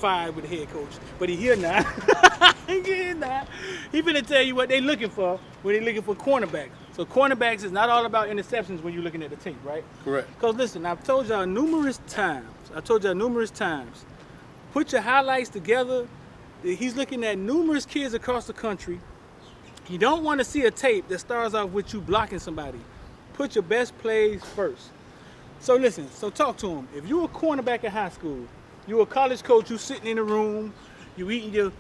fired with the head coach, but he here now. He here now. He finna tell you what they looking for when they looking for cornerbacks. So cornerbacks is not all about interceptions when you're looking at the tape, right? Correct. Because listen, I've told y'all numerous times, put your highlights together. He's looking at numerous kids across the country. You don't want to see a tape that starts off with you blocking somebody. Put your best plays first. So listen, so talk to him. If you're a cornerback in high school, you're a college coach, you sitting in the room, you eating your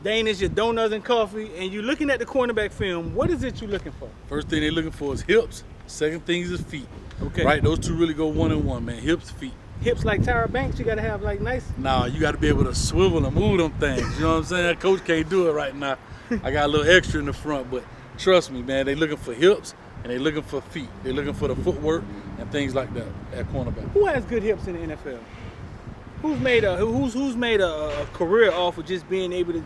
Danish, your donuts and coffee, and you're looking at the cornerback film, what is it you're looking for? First thing they're looking for is hips. Second thing is feet. Okay. Right? Those two really go one and one, man. Hips, feet. Hips like Tyra Banks, you gotta have like nice. Nah, you gotta be able to swivel and move them things. You know what I'm saying? Coach can't do it right now. I got a little extra in the front, but trust me, man, they looking for hips and they looking for feet. They're looking for the footwork and things like that at cornerback. Who has good hips in the NFL? Who's made a career off of just being able to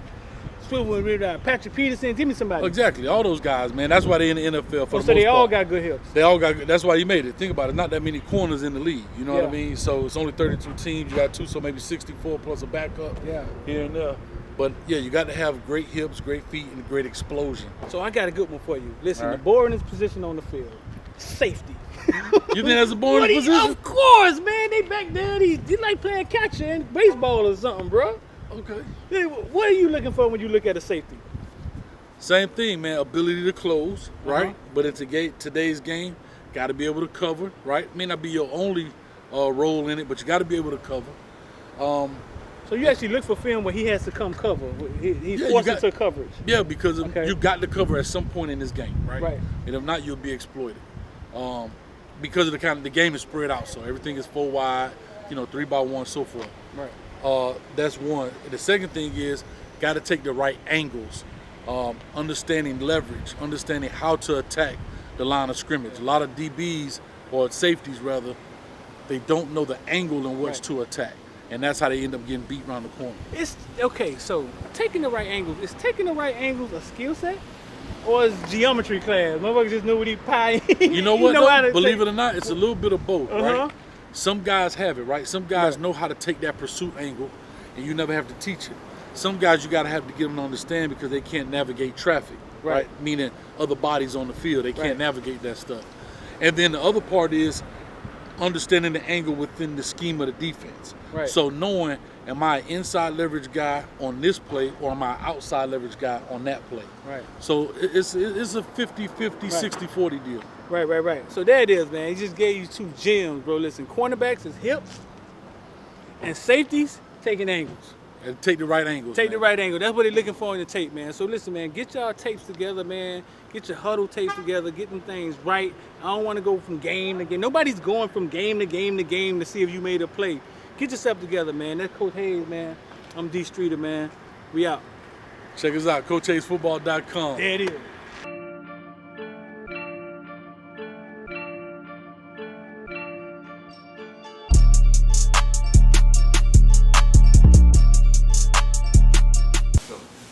swivel and read out? Patrick Peterson, give me somebody. Exactly, all those guys, man. That's why they in the NFL for the most part. So they all got good hips. They all got good. That's why he made it. Think about it. Not that many corners in the league. You know what I mean? So it's only 32 teams. You got two, so maybe 64 plus a backup here and there. But yeah, you got to have great hips, great feet, and great explosion. So I got a good one for you. Listen, All right. the boringest position on the field, safety. You think that's a boring position? Of course, man. They back there. They like playing catcher in baseball or something, bro. Okay. Yeah, what are you looking for when you look at a safety? Same thing, man. Ability to close, right? But in today's game, got to be able to cover, right? May not be your only role in it, but you got to be able to cover. So you actually look for film where he has to come cover. He's forced into coverage. Yeah, because you got to cover at some point in this game, right? Right. And if not, you'll be exploited. Because of the game is spread out, so everything is 4 wide, 3-by-1, so forth. Right. That's one. The second thing is got to take the right angles, understanding leverage, understanding how to attack the line of scrimmage. A lot of DBs or safeties rather, they don't know the angle in which to attack, and that's how they end up getting beat around the corner. It's okay. So taking the right angles, is taking the right angles a skill set? Or is geometry class? Motherfuckers just know what he pie. You know what? Believe it or not, it's a little bit of both, right? Some guys have it, right? Some guys know how to take that pursuit angle, and you never have to teach it. Some guys you gotta have to get them to understand because they can't navigate traffic, right? Meaning other bodies on the field, they can't navigate that stuff. And then the other part is understanding the angle within the scheme of the defense. Right. So knowing, am I an inside leverage guy on this play or am I an outside leverage guy on that play? Right. So it's a 50-50, 60-40 deal. Right. So there it is, man. He just gave you two gems, bro. Listen, cornerbacks is hips, and safeties taking angles. And take the right angles. Take the right angle. That's what they're looking for in the tape, man. So listen, man, get y'all tapes together, man. Get your huddle tapes together. Get them things right. I don't want to go from game to game. Nobody's going from game to game to game to see if you made a play. Get yourself together, man. That's Coach Hayes, man. I'm D Streeter, man. We out. Check us out, CoachHayesFootball.com. There it is.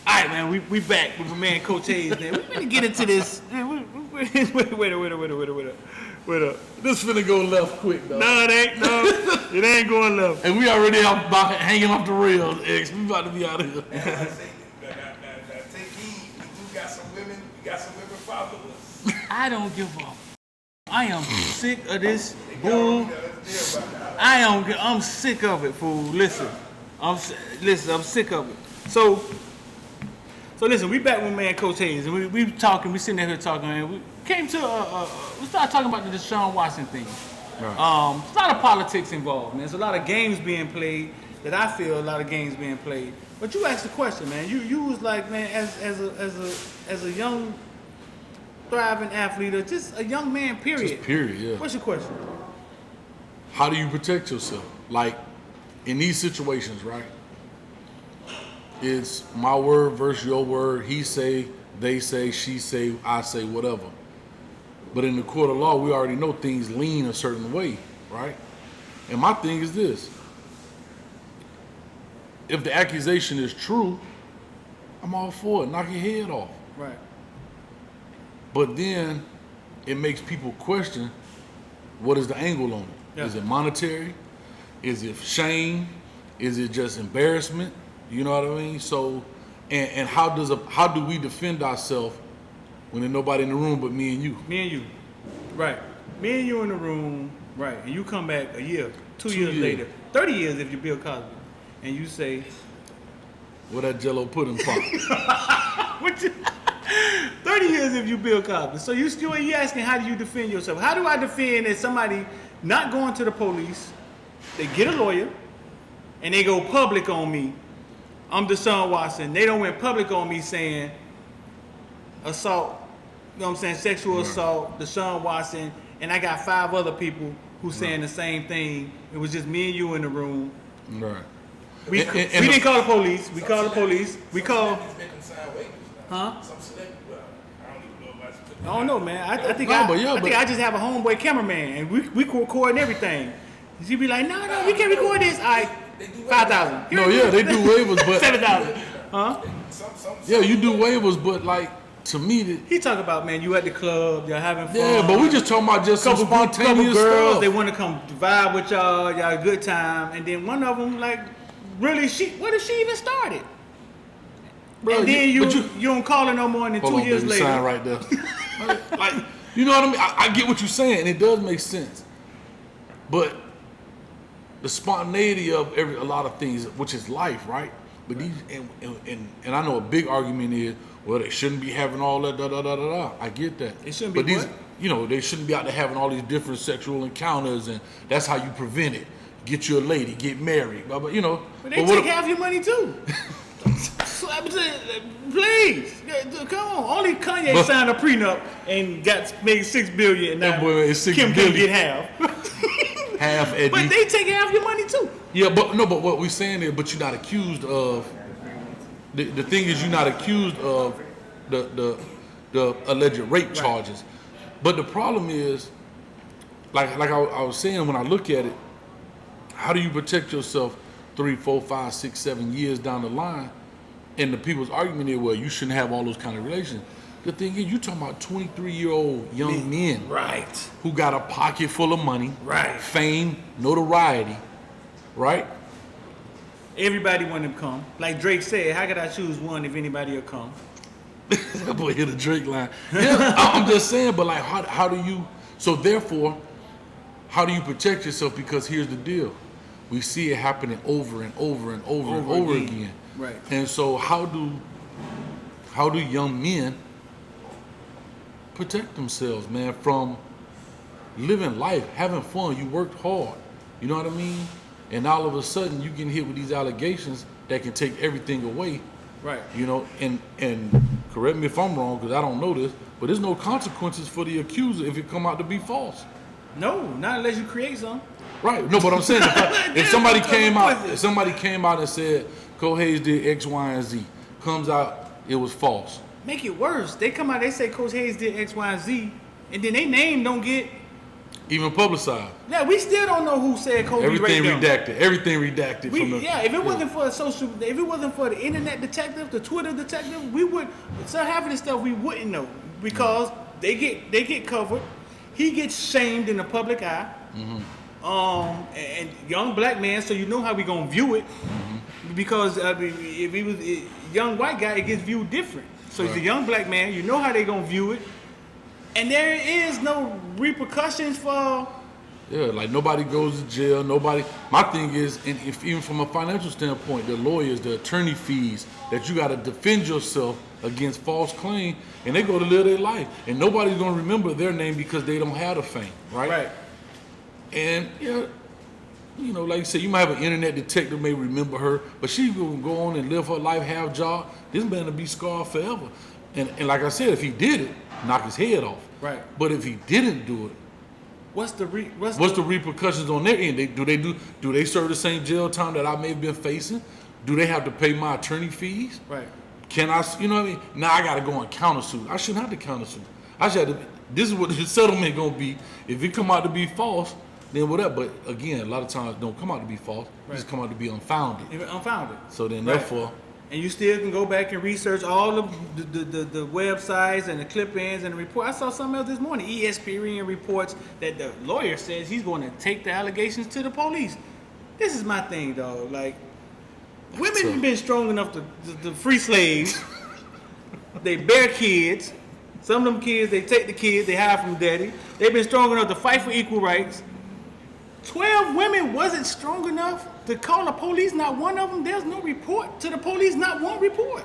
All right, man. We back with my man Coach Hayes, man. We're gonna get into this. Wait up. This finna go left quick, though. No, it ain't. No, it ain't going left. And we already about hanging off the rails, X. We about to be out of here. Take heed. We got some women. We got some women followers. I don't give up. I am sick of this bull. I'm sick of it, fool. Listen, I'm sick of it. So listen, we back with man Coach Hayes, and we talking. We sitting there talking, and we came to we started talking about the Deshaun Watson thing. Right. There's a lot of politics involved, man. There's a lot of games being played that I feel a lot of games being played. But you asked the question, man. You was like, man, as a young thriving athlete, or just a young man, period. Just period, yeah. What's your question? How do you protect yourself? Like, in these situations, right? It's my word versus your word. He say, they say, she say, I say, whatever. But in the court of law, we already know things lean a certain way, right? And my thing is this. If the accusation is true, I'm all for it. Knock your head off. Right. But then it makes people question, what is the angle on it? Yeah. Is it monetary? Is it shame? Is it just embarrassment? You know what I mean? So, and how do we defend ourselves when there's nobody in the room but me and you? Me and you, right? Me and you in the room, right? And you come back a year, 2 years later, 30 years if you're Bill Cosby, and you say, "What that Jello pudding pop?" 30 years if you Bill Cosby. So you asking, how do you defend yourself? How do I defend that somebody not going to the police? They get a lawyer, and they go public on me. I'm Deshaun Watson. They don't went public on me saying assault. You know what I'm saying? Sexual assault, Deshaun Watson, and I got 5 other people who saying the same thing. It was just me and you in the room. Right. We didn't call the police. We called the police. We called. Huh? I don't know, man. I think I just have a homeboy cameraman, and we record everything. She be like, no, we can't record this. All right, 5,000. No, yeah, they do waivers, but 7,000. Huh? Yeah, you do waivers, but like to me, he talk about, man, you at the club, y'all having fun. Yeah, but we just talking about just some spontaneous couple girls, stuff. they want to come vibe with y'all a good time, and then one of them like, really, what if she even started? Bro, and then you don't call her no more than 2 years later. Sign right there. Like, you know what I mean? I get what you're saying, and it does make sense. But the spontaneity of a lot of things, which is life, right? But these, and I know a big argument is, well, they shouldn't be having all that, I get that. They shouldn't be. But these, they shouldn't be out there having all these different sexual encounters, and that's how you prevent it. Get you a lady, get married, blah, blah, But they take half your money too. Please, come on. Only Kanye signed a prenup and made $6 billion, and now Kim can get half. Half, Eddie. But they take half your money too. Yeah, but what we're saying is, but you're not accused of. The thing is, you're not accused of the alleged rape charges. But the problem is, like I was saying, when I look at it, how do you protect yourself 3, 4, 5, 6, 7 years down the line? And the people's argument is, well, you shouldn't have all those kind of relations. The thing is, you're talking about 23-year-old young men, right? Who got a pocket full of money, right? Fame, notoriety, right? Everybody want them come. Like Drake said, how could I choose one if anybody will come? That boy hit a Drake line. Yeah, I'm just saying, but like, how do you? So therefore, how do you protect yourself? Because here's the deal: we see it happening over and over and over again. Right. And so how do young men protect themselves, man, from living life, having fun? You worked hard, you know what I mean? And all of a sudden you get hit with these allegations that can take everything away. Right. And correct me if I'm wrong, because I don't know this, but there's no consequences for the accuser if it come out to be false. No, not unless you create some. Right. No, but I'm saying if somebody came out and said Cole Hayes did X, Y, and Z, comes out it was false. Make it worse. They come out, they say Coach Hayes did X, Y, and Z, and then their name don't get even publicized. Yeah, we still don't know who said Kobe Everything raped redacted. Everything redacted from the. Yeah, if it wasn't for if it wasn't for the internet detective, the Twitter detective, we would. So half of this stuff we wouldn't know because they get covered. He gets shamed in the public eye. Mm-hmm. And young black man, so you know how we gonna view it. Mm-hmm. Because if he was a young white guy, it gets viewed different. So he's a young black man. You know how they gonna view it. And there is no repercussions for. Yeah, like nobody goes to jail. Nobody. My thing is, and if even from a financial standpoint, the lawyers, the attorney fees that you got to defend yourself against false claim, and they go to live their life, and nobody's gonna remember their name because they don't have the fame, right? Right. And you know, like you said, you might have an internet detective may remember her, but she's gonna go on and live her life, have a job. This man will be scarred forever. And like I said, if he did it, knock his head off. Right. But if he didn't do it, what's the repercussions on their end? Do they serve the same jail time that I may have been facing? Do they have to pay my attorney fees? Right. Can I? You know what I mean? Now I got to go and countersue. I shouldn't have to countersue. I should have to. This is what the settlement gonna be. If it come out to be false, then whatever. But again, a lot of times it don't come out to be false. Right. It just come out to be unfounded. Unfounded. So then, therefore. And you still can go back and research all of the websites and the clip-ins and the report. I saw something else this morning. ESPN reports that the lawyer says he's going to take the allegations to the police. This is my thing, dog. Like, women been strong enough to free slaves. They bear kids. Some of them kids, they take the kids, they hide from daddy. They've been strong enough to fight for equal rights. 12 women wasn't strong enough to call the police. Not one of them. There's no report to the police. Not one report.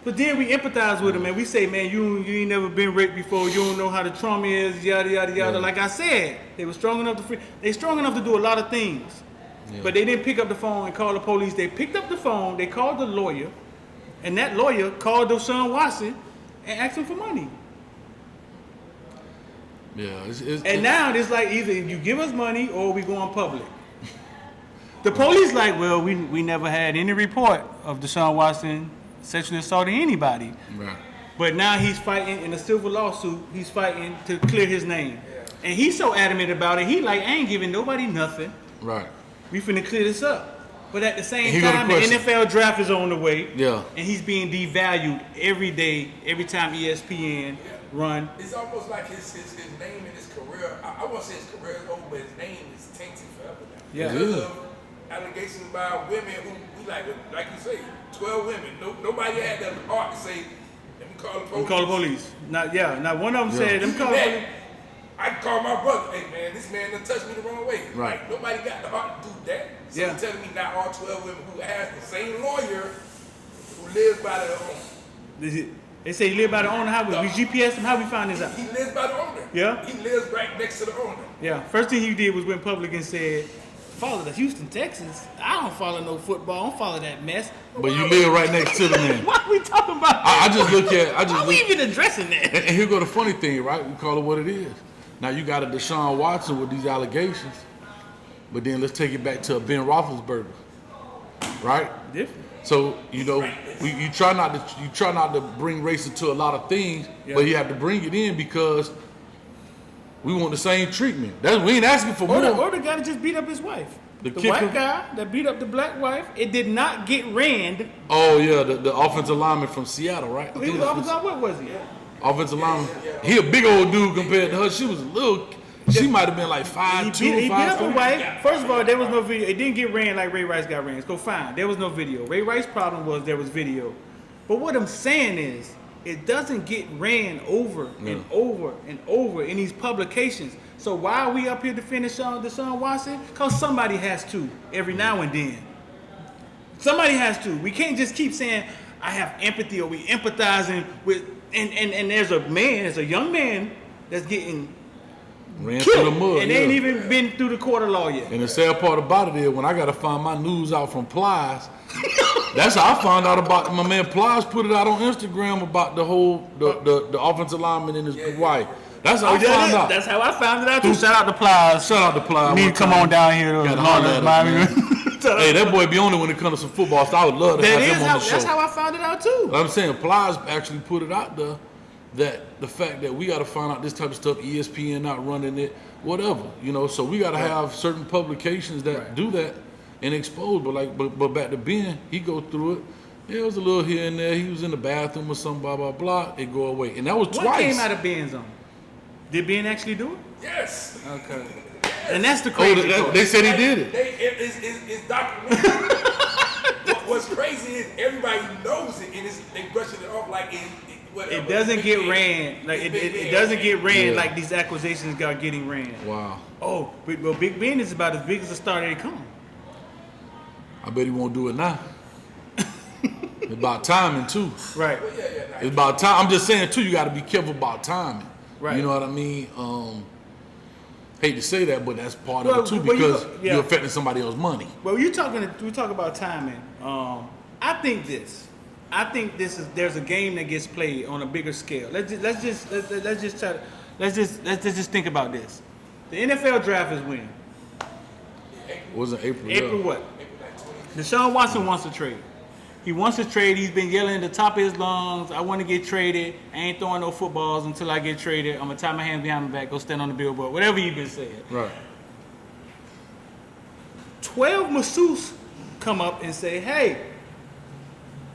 But then we empathize with them and we say, man, you ain't never been raped before. You don't know how the trauma is. Yada yada yada. Like I said, they were strong enough to They strong enough to do a lot of things. Yeah. But they didn't pick up the phone and call the police. They picked up the phone. They called the lawyer, and that lawyer called Deshaun Watson and asked him for money. Yeah, now it's like either you give us money or we go on public. The police like, well, we never had any report of Deshaun Watson sexually assaulting anybody. Right. But now he's fighting in a civil lawsuit. He's fighting to clear his name. And he's so adamant about it. He like, I ain't giving nobody nothing. Right. We finna clear this up. But at the same time, the NFL draft is on the way. Yeah. And he's being devalued every day, every time ESPN run. It's almost like his name and his career. I won't say his career is over, but his name is tainted forever now. Yeah. Because of allegations by women who we like you say, 12 women. Nobody had the heart to say, let me call the police. Call the police. Not one of them said, let me call the police. I can call my brother, hey man, this man done touched me the wrong way. Right. Like, nobody got the heart to do that. So you're telling me not all 12 women who has the same lawyer who lives by their own. They say he live by the owner. How we GPS him? How we find this out? He lives by the owner. Yeah. He lives right next to the owner. Yeah. First thing he did was went public and said, follow the Houston Texans. I don't follow no football. I don't follow that mess. But you live right next to the man. What are we talking about? I just look at. How we even addressing that? And here go the funny thing, right? We call it what it is. Now you got a Deshaun Watson with these allegations, but then let's take it back to a Ben Roethlisberger, right? Different. So you try not to bring race into a lot of things, but you have to bring it in because we want the same treatment. We ain't asking for more. Or the guy that just beat up his wife. The white guy that beat up the black wife, it did not get ran. Oh yeah, the offensive lineman from Seattle, right? He was offensive. What was he? Offensive lineman. He a big old dude compared to her. She was a little. She might have been like 5'2", He beat up the wife. First of all, there was no video. It didn't get ran like Ray Rice got ran. Go fine. There was no video. Ray Rice's problem was there was video. But what I'm saying is, it doesn't get ran over and over and over in these publications. So why are we up here defending Deshaun Watson? Because somebody has to every now and then. Somebody has to. We can't just keep saying, I have empathy or we empathizing with, and there's a young man that's getting ran killed, through the mud, and they ain't even been through the court of law yet. And the sad part about it is when I got to find my news out from Plies, that's how I found out about my man Plies put it out on Instagram about the whole the offensive lineman and his wife. That's how I found out. That's how I found it out too. Shout out to Plies. Shout out to Plies. You need to come on down here to Miami. Hey, that boy be on it when it comes to some football. So I would love to have him on the show. That's how I found it out too. I'm saying Plies actually put it out there that the fact that we got to find out this type of stuff, ESPN not running it, whatever, So we got to have certain publications that do that and expose. But back to Ben, he go through it. Yeah, it was a little here and there. He was in the bathroom or something, blah blah blah. It go away, and that was twice. What came out of Ben's zone? Did Ben actually do it? Yes. Okay. And that's the crazy part. They said he did it. It's documented. What's crazy is everybody knows it, and they brushing it off like it doesn't get ran. Like it doesn't get ran like these accusations are getting ran. Wow. Oh, well, Big Ben is about as big as a star they come. I bet he won't do it now. It's about timing too. Right. It's about time. I'm just saying too. You got to be careful about timing. Right. You know what I mean? Hate to say that, but that's part of it too because you're affecting somebody else's money. Well, we talk about timing. I think there's a game that gets played on a bigger scale. Let's just think about this. The NFL draft is when? It wasn't April. April what? Deshaun Watson wants to trade. He wants to trade. He's been yelling at the top of his lungs, I want to get traded. I ain't throwing no footballs until I get traded. I'm going to tie my hands behind my back, go stand on the billboard. Whatever you've been saying. Right. 12 masseuses come up and say, hey,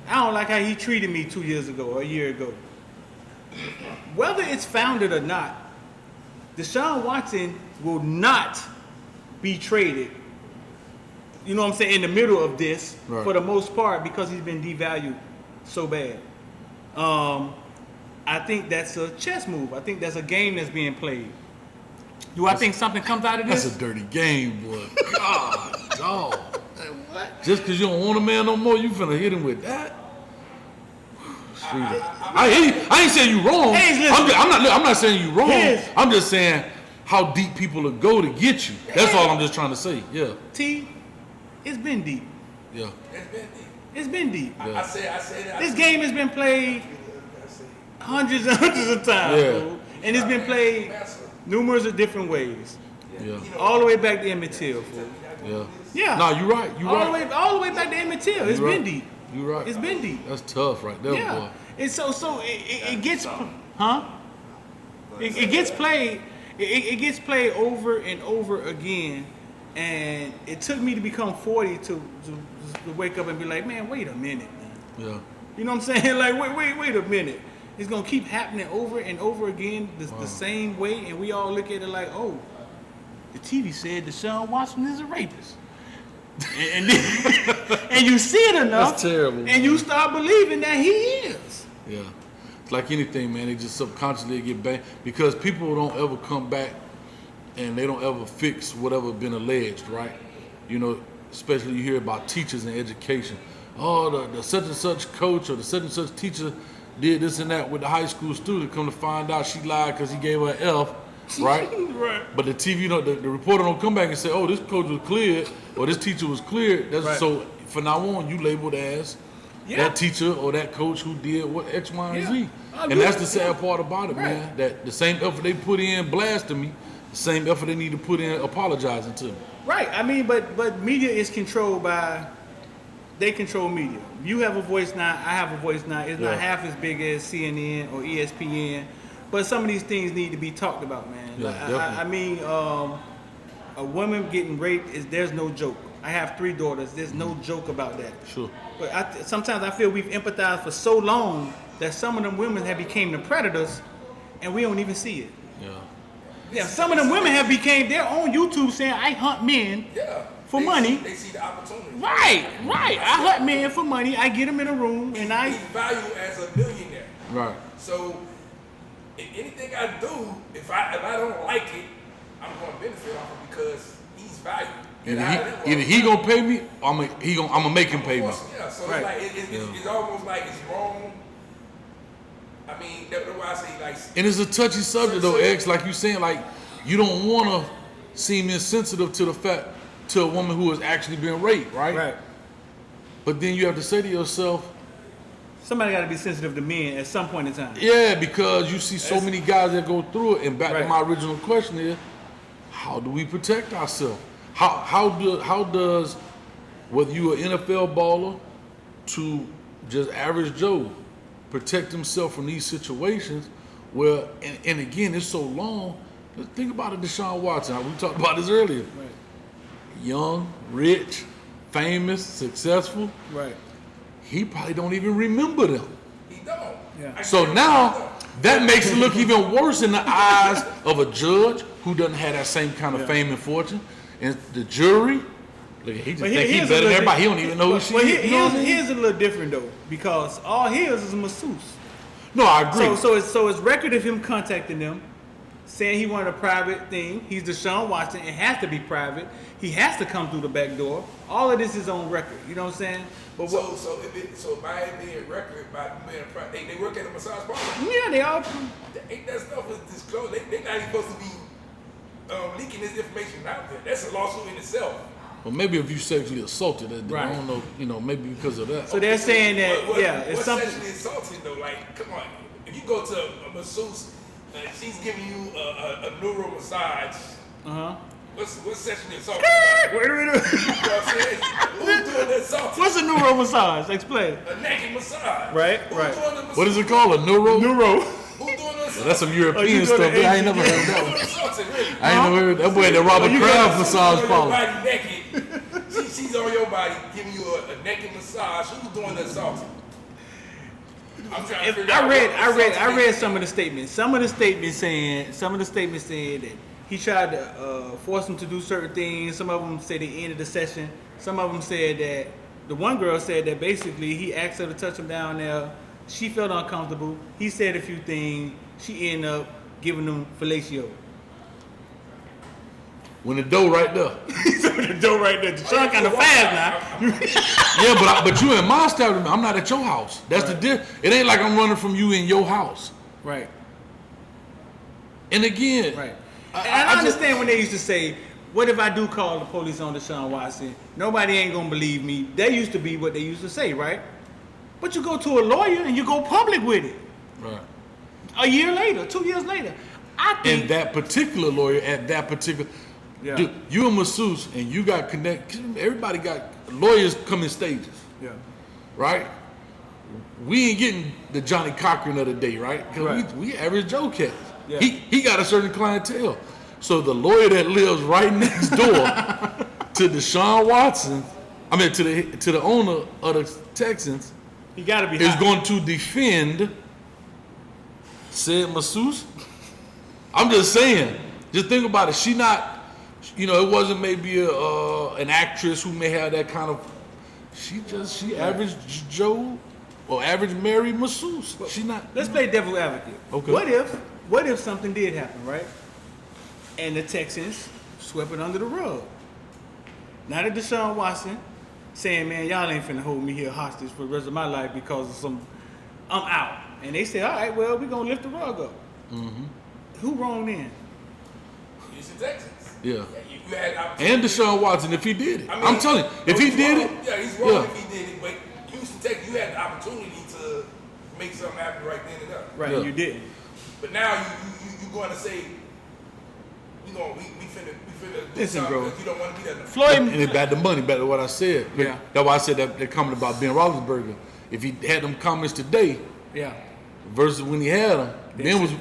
I don't like how he treated me 2 years ago or a year ago. Whether it's founded or not, Deshaun Watson will not be traded you know what I'm saying, in the middle of this Right. for the most part because he's been devalued so bad. I think that's a chess move. I think that's a game that's being played. Do I think something comes out of this? That's a dirty game, boy. God, dog. What? Just because you don't want a man no more, you finna hit him with that? I ain't saying you wrong. I'm not saying you wrong. I'm just saying how deep people will go to get you. That's all I'm just trying to say. Yeah. T, it's been deep. Yeah. It's been deep. I say that. This game has been played hundreds and hundreds of times, fool. And it's been played numerous of different ways. Yeah. All the way back to Emmett Till, fool. Yeah. Yeah. No, you're right. All the way back to Emmett Till. It's been deep. You're right. It's been deep. That's tough right there, Yeah. boy. And so it gets, huh? It gets played. It gets played over and over again, and it took me to become 40 to wake up and be like, man, wait a minute, man. Yeah. You know what I'm saying? Like, wait a minute. It's gonna keep happening over and over again the same way, and we all look at it like, oh, the TV said Deshaun Watson is a rapist, and you see it enough, That's terrible, and you start believing that he is. Yeah. It's like anything, man. They just subconsciously get back because people don't ever come back and they don't ever fix whatever been alleged, right? You know, especially you hear about teachers and education. Oh, the such and such coach or the such and such teacher did this and that with the high school student. Come to find out she lied because he gave her an F, right? Right. But the TV, the reporter don't come back and say, oh, this coach was cleared or this teacher was cleared. That's Right. So from now on, you labeled as that teacher or that coach who did what X, Y, and Z. And that's the sad part about it, man. That the same effort they put in blasting me, the same effort they need to put in apologizing to me. Right. I mean, but media is controlled by. They control media. You have a voice now. I have a voice now. It's not half as big as CNN or ESPN, but some of these things need to be talked about, man. Yeah, I mean, a woman getting raped there's no joke. I have 3 daughters. There's no joke about that. Sure. But sometimes I feel we've empathized for so long that some of them women have became the predators, and we don't even see it. Yeah. Yeah, some of them women have became their own YouTube saying, I hunt men for money. They see the opportunity. Right. I hunt men for money. I get them in a room, and He's valued as a millionaire. Right. So anything I do, if I don't like it, I'm going to benefit off it because he's valued. Either he gonna pay me, or I'm gonna make him pay me. Yeah, so it's like it's almost like it's wrong. I mean, that's why I say like. And it's a touchy subject though, X. Like you saying, like you don't want to seem insensitive to the fact to a woman who has actually been raped, right? Right. But then you have to say to yourself, somebody got to be sensitive to men at some point in time. yeah, because you see so many guys that go through it. And back to my original question is, how do we protect ourselves? How does whether you an NFL baller to just average Joe protect himself from these situations where and again it's so long. Think about it, Deshaun Watson. We talked about this earlier. Right. Young, rich, famous, successful. Right. He probably don't even remember them. He don't. Yeah. So now that makes it look even worse in the eyes of a judge who doesn't have that same kind of fame and fortune. And the jury, look, he just think he's better than everybody. He don't even know who she is. Here's a little different though, because all his is a masseuse. No, I agree. So it's record of him contacting them, saying he wanted a private thing. He's Deshaun Watson. It has to be private. He has to come through the back door. All of this is on record. You know what I'm saying? But so by it being record, by being private, they work at a massage parlor. Yeah, they all. Ain't that stuff is disclosed? They not even supposed to be leaking this information out there. That's a lawsuit in itself. Well, maybe if you sexually assaulted, I don't know. You know, maybe because of that. So they're saying that it's what's something. sexually assaulting though? Like, come on, if you go to a masseuse, she's giving you a neuro massage. What's sexually assaulting? Wait a minute. You know what I'm saying? Who's doing the assaulting? What's a neuro massage? Explain. A naked massage. Right. Who's doing the massage? What is it called? A neuro? Neuro. Who's doing the assaulting? That's some European stuff. I ain't never heard that one. I ain't never heard that boy. That Robert Kraft massage parlor. Body naked. She's on your body, giving you a naked massage. Who's doing the assaulting? I'm trying to figure out. I read some of the statements. Some of the statements saying that he tried to force him to do certain things. Some of them say they ended the session Some of them said that the one girl said that basically he asked her to touch him down there. She felt uncomfortable. He said a few things. She ended up giving him fellatio. When the dough right there. The dough right there. Deshaun kind of fast now. Yeah, but you in my establishment. I'm not at your house. That's the difference. It ain't like I'm running from you in your house. Right. And again, right. I understand when they used to say, what if I do call the police on Deshaun Watson? Nobody ain't going to believe me. That used to be what they used to say, right? But you go to a lawyer and you go public with it. Right. A year later, 2 years later. I think. And that particular lawyer at that particular. Yeah. Dude, you a masseuse and you got everybody got lawyers come in stages. Yeah. Right? We ain't getting the Johnny Cochran of the day, right? Because we average Joe cats. Yeah. He got a certain clientele. So the lawyer that lives right next door to Deshaun Watson, to the owner of the Texans, he gotta be is going to defend said masseuse. I'm just saying. Just think about it. She not. It wasn't maybe an actress who may have that kind of. She average Joe or average Mary masseuse. She not. Let's play devil advocate. Okay. What if something did happen, right? And the Texans swept it under the rug. Now that Deshaun Watson saying, man, y'all ain't finna hold me here hostage for the rest of my life because of some. I'm out. And they say, all right, well, we're gonna lift the rug up. Mm-hmm. Who wrong then? Houston Texans. Yeah. You had and Deshaun Watson, if he did it. I'm telling you, if he did it. Yeah, he's wrong if he did it. But Houston Texans, you had the opportunity to make something happen right then and there. Right, and you didn't. But now you going to say, we finna do listen, something bro. because you don't want to be there. Floyd. And it's back to money, back to what I said. Yeah. That's why I said that comment about Ben Roethlisberger. If he had them comments today, yeah. versus when he had them, Ben was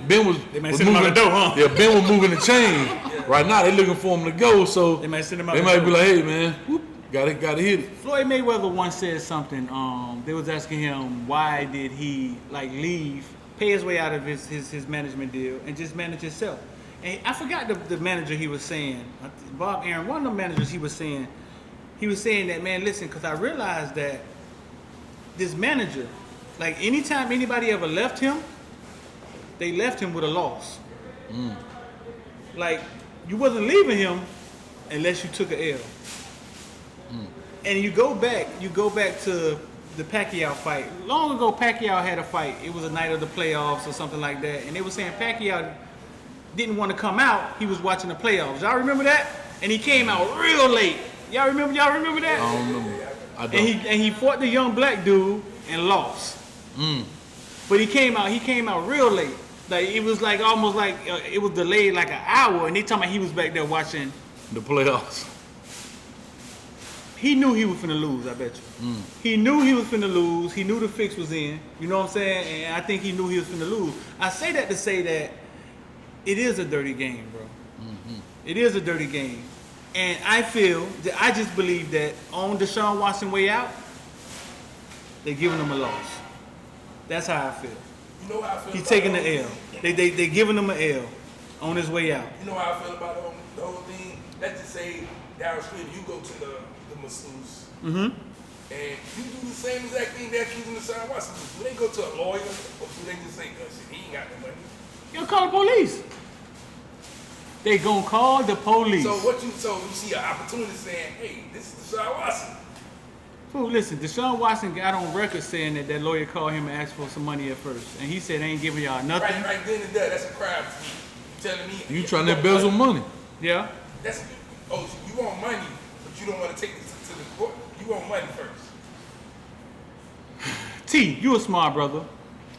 they might send him out the door, huh? Yeah, Ben was moving the chain. Right now, they looking for him to go, so they might send him out. They might be like, "Hey, man, gotta hit it." Floyd Mayweather once said something. They was asking him why did he leave, pay his way out of his management deal, and just manage himself. And I forgot the manager he was saying, Bob Aaron. One of the managers he was saying that, man, listen, because I realized that this manager, anytime anybody ever left him, they left him with a loss. You wasn't leaving him unless you took an L. And you go back to the Pacquiao fight. Long ago, Pacquiao had a fight. It was a night of the playoffs or something like that. And they were saying Pacquiao didn't want to come out. He was watching the playoffs. Y'all remember that? And he came out real late. Y'all remember that? I don't remember. I don't. And he fought the young black dude and lost. But he came out real late. It was almost like it was delayed an hour, and they talking about he was back there watching the playoffs. He knew he was finna lose, I bet you. He knew he was finna lose. He knew the fix was in. You know what I'm saying? And I think he knew he was finna lose. I say that to say that it is a dirty game, bro. It is a dirty game. And I just believe that on Deshaun Watson way out, they're giving him a loss. That's how I feel. You know how I feel. He's taking the L. They giving him an L on his way out. You know how I feel about the whole thing? Let's just say Darrell Streeter, you go to the masseuse, and you do the same exact thing that accusing Deshaun Watson. Do they go to a lawyer, or do they just say, he ain't got no money? You'll call the police. They gonna call the police. So you see an opportunity saying, hey, this is Deshaun Watson. Fool, listen, Deshaun Watson got on record saying that lawyer called him and asked for some money at first. And he said, I ain't giving y'all nothing. Right then and there, that's a crime to me. You telling me. You trying to embezzle money. Yeah. You want money, but you don't want to take this to the court. You want money first. T, you a smart brother.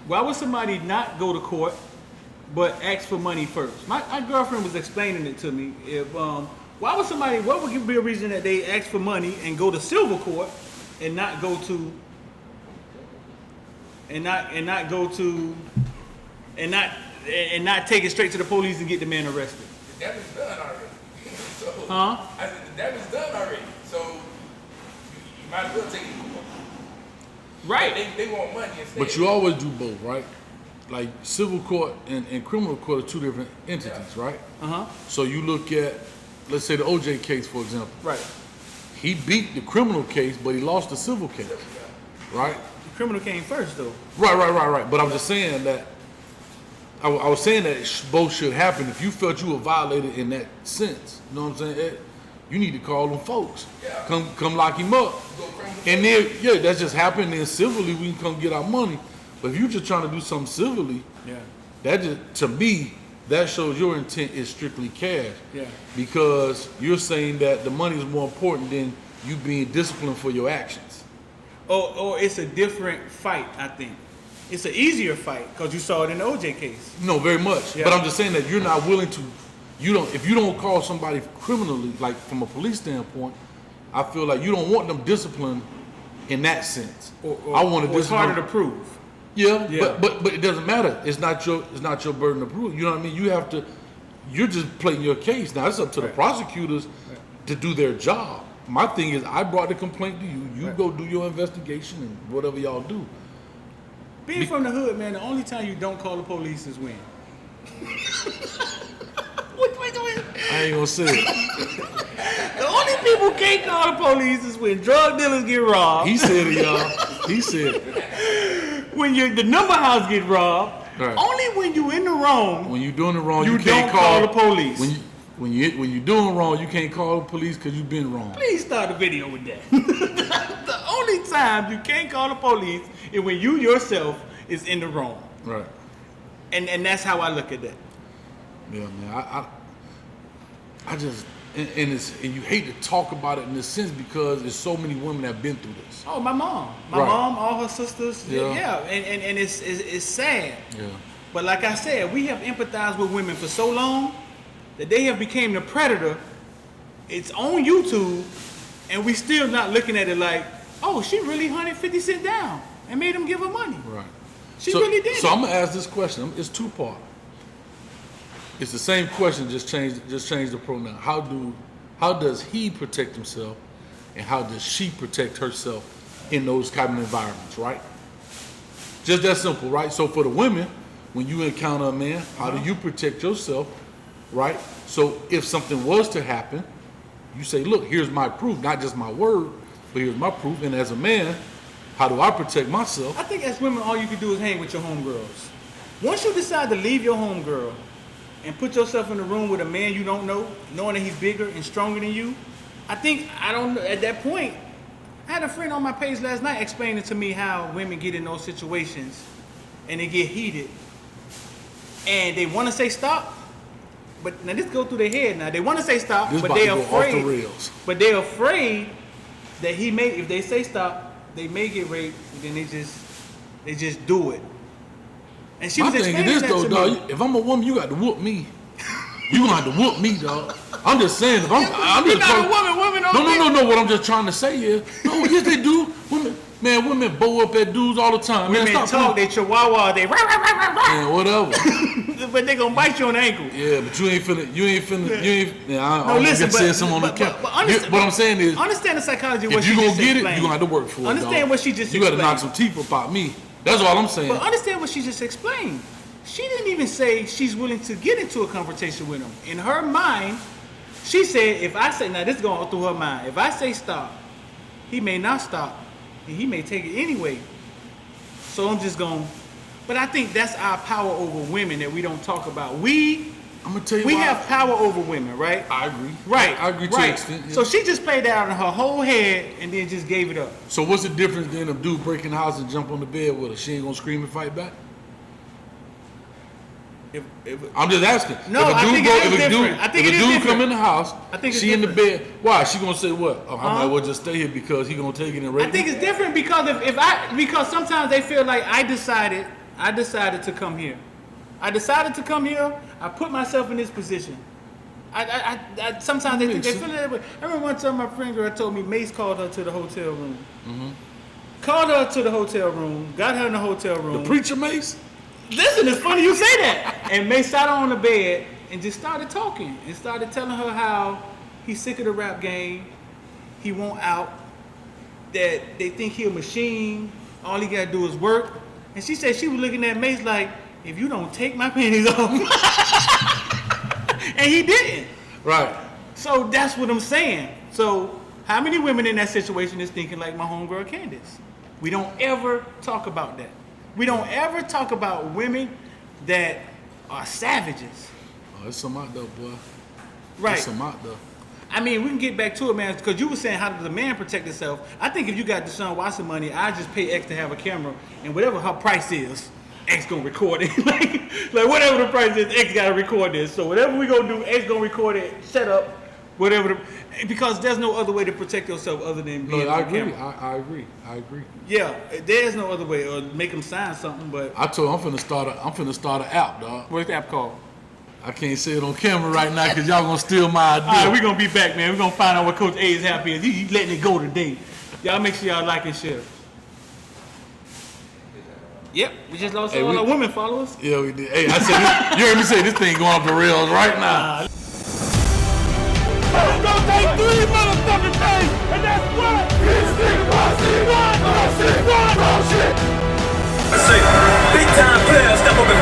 Why would somebody not go to court, but ask for money first? My girlfriend was explaining it to me. What would be a reason that they ask for money and go to civil court and not go to and not take it straight to the police and get the man arrested? The damage done already. I said the damage done already. So you might as well take it to court. Right. They want money instead. But you always do both, right? Like civil court and criminal court are two different entities, right? Uh-huh. So you look at, let's say the OJ case, for example. Right. he beat the criminal case, but he lost the civil case, right? The criminal came first, though. Right. But I'm just saying that I was saying that both should happen. If you felt you were violated in that sense, you know what I'm saying? You need to call them folks. Yeah. Come lock him up. And then, that just happened. Then civilly, we can come get our money. But if you just trying to do something civilly, that just, to me, that shows your intent is strictly cash. Yeah. Because you're saying that the money is more important than you being disciplined for your actions. Or it's a different fight, I think. It's an easier fight because you saw it in the OJ case. No, very much. Yeah. But I'm just saying that you're not willing to. If you don't call somebody criminally, like from a police standpoint, I feel like you don't want them disciplined in that sense. I want to discipline. It's harder to prove. Yeah. But it doesn't matter. It's not your burden to prove. You know what I mean? You're just playing your case. Now it's up to the prosecutors to do their job. My thing is, I brought the complaint to you. You go do your investigation and whatever y'all do. Being from the hood, man, the only time you don't call the police is when. Wait. I ain't gonna say it. The only people can't call the police is when drug dealers get robbed. He said it, y'all. He said it. When the number house get robbed. Right. Only when you in the wrong. When you doing it wrong, you can't don't call the police. When you doing wrong, you can't call the police because you've been wrong. Please start a video with that. The only time you can't call the police is when you yourself is in the wrong. Right. And that's how I look at that. Yeah, man. I just and you hate to talk about it in this sense because there's so many women that have been through this. Oh, my mom, all her sisters. Yeah. And it's sad. Yeah. But like I said, we have empathized with women for so long that they have become the predator. It's on YouTube, and we still not looking at it like, oh, she really hunted 50 Cent down and made him give her money. Right. She really did. So I'm gonna ask this question. It's two-part. It's the same question, just change the pronoun. How does he protect himself, and how does she protect herself in those kind of environments, right? Just that simple, right? So for the women, when you encounter a man, how do you protect yourself, right? So if something was to happen, you say, look, here's my proof, not just my word, but here's my proof. And as a man, how do I protect myself? I think as women, all you can do is hang with your homegirls. Once you decide to leave your homegirl and put yourself in a room with a man you don't know, knowing that he's bigger and stronger than you, at that point, I had a friend on my page last night explaining to me how women get in those situations and they get heated and they want to say stop, but now this go through their head now. They want to say stop, but they're afraid. Off the rails. But they're afraid that if they say stop, they may get raped, and then they just do it. And she was explaining that to me. Dog, if I'm a woman, you got to whoop me. You gonna have to whoop me, dog. I'm just saying. If I'm you're not a woman. No. What I'm just trying to say is, yes, they do. Women bow up at dudes all the time. Women talk, they chihuahua, they rah. Yeah, whatever. But they gonna bite you on the ankle. Yeah, but you ain't finna. No, listen, what I'm saying is, understand the psychology of what she just explained. If you gonna get it, you gonna have to work for it. Understand what she just explained. You gotta knock some teeth about me. That's all I'm saying. But understand what she just explained. She didn't even say she's willing to get into a confrontation with him. In her mind, she said, if I say, now this is going through her mind, if I say stop, he may not stop, and he may take it anyway. So I'm just going, but I think that's our power over women that we don't talk about. I'm gonna tell you we have power over women, right? I agree. Right. I agree to an extent. Yeah. So she just played that out in her whole head and then just gave it up. So what's the difference then of dude breaking the house and jump on the bed with her? She ain't gonna scream and fight back? I'm just asking. No, I think it is different. If a dude come in the house, she in the bed, why? She gonna say what? Oh, I might well just stay here because he gonna take it and rape me? I think it's different because because sometimes they feel like I decided to come here. I decided to come here. I put myself in this position. I sometimes they feel that way. I remember one time my friend girl told me Mace called her to the hotel room. Mm-hmm. Called her to the hotel room. Got her in the hotel room. The preacher Mace? Listen, it's funny you say that. And Mace sat on the bed and just started talking and started telling her how he's sick of the rap game. He won't out. That they think he a machine. All he gotta do is work. And she said she was looking at Mace like, if you don't take my panties off. And he didn't. Right. So that's what I'm saying. So How many women in that situation is thinking like my homegirl Candace? We don't ever talk about that. We don't ever talk about women that are savages. Oh, there's some out there, boy. Right. There's some out there. I mean, we can get back to it, man, because you were saying how does a man protect himself? I think if you got Deshaun Watson money, I just pay X to have a camera, and whatever her price is, X gonna record it. like whatever the price is, X gotta record this. So whatever we gonna do, X gonna record it, set up, whatever. Because there's no other way to protect yourself other than being on camera. I agree. Yeah, there's no other way, or make them sign something. But I told him I'm finna start an app, dog. What's the app called? I can't say it on camera right now because y'all gonna steal my idea. All right, we're gonna be back, man. We're gonna find out what Coach Hayes happy is. He letting it go today. Y'all make sure y'all like and share. Yep, we just lost all our women followers. Yeah, we did. Hey, I said this, you heard me say this thing going off the rails right now. It's gonna take 3 motherfucking days, and that's what? This nigga, one shit. I say, big time players step up and